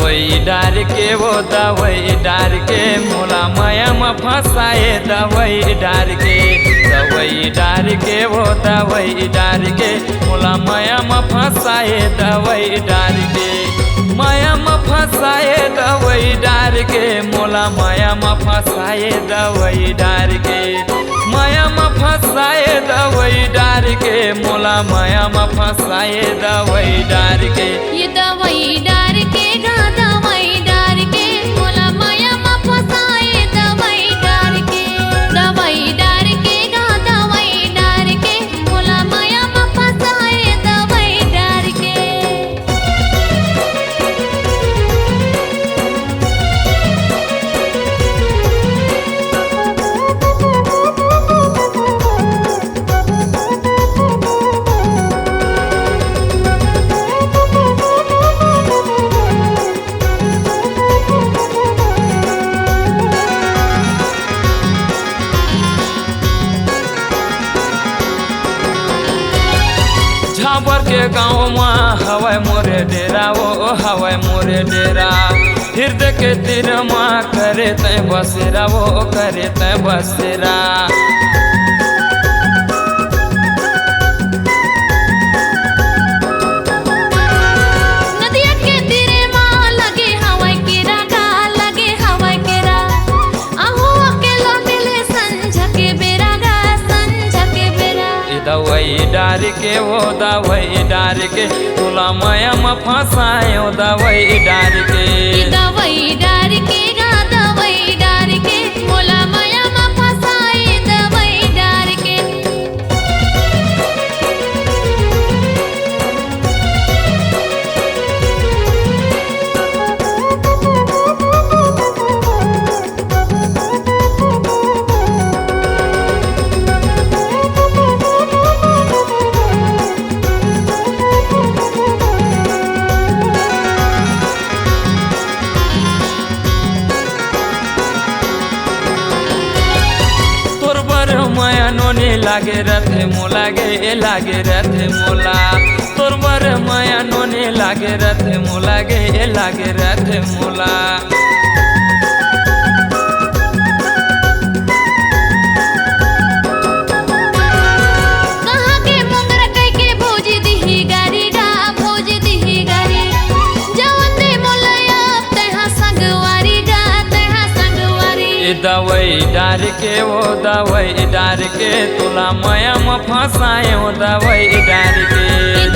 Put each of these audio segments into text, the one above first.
दवाई डार के वो दवाई डार के मोला माया में फंसाए दवाई डार के दवाई डार के वो दवाई डार के मोला माया में फंसाए दवाई डार के माया में फंसाए दवाई डार के मोला माया में फंसाए दवाई डार के माया में फंसाए दवाई डार के मोला माया में फंसाए दवाई डार के ये दवाई डार के गा दवाई डार के मोला माया में फंसाए दवाई डार के दवाई डार के गा दवाई डार के मोला माया में फंसाए दवाई डार के। झाबर के गाँव में हवाई मोरे डेरा वो हवाई मोरे डेरा हृदय के तीर माँ करे तय बसेरा वो करे तय बसेरा नदिया के तीरे माँ लगे हवाई केरा गा लगे हवाई केरा आहू अकेला मिले संझ के बेरा गा संझ के बेरा। दवाई डार के वो दवाई डार के तोला माया में फंसायो दवाई डार के दवाई डार के गा दवाई डार के मोला माया में फंसाए दवाई डार के। माया नोने लागे रथे मोला गे लागे रथे मोला तोर बर माया नोने लागे रथे मोला गे लागे रथे मोला कहाँ के मोंगरा कह के भोज दिही गारी गा भोज दिही गारी जवन दे मोलया तहा संगवारी गा तहा संगवारी। दवाई डार के वो दवाई डार के तोला माया में फंसायो दवाई डार के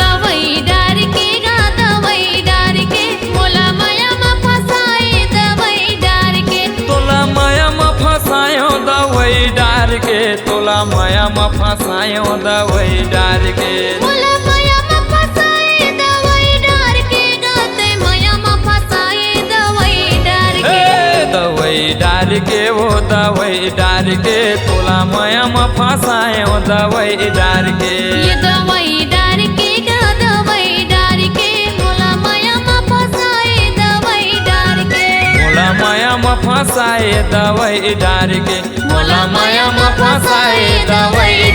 दवाई डार के गा दवाई डार के मोला माया में फंसाए दवाई डार के तोला माया में फंसायो दवाई डार के तोला माया में फंसायो दवाई डार के मोला माया में फंसाए दवाई डार के गाते माया में फंसाए दवाई डार के दवाई डार के वो दवाई डार के तोला माया में फंसायो दवाई डार के ये दवाई डार के गा दवाई डार के मोला माया में फंसाए दवाई डार के मोला माया में फंसाए दवाई डार के मोला माया में फंसाए दवाई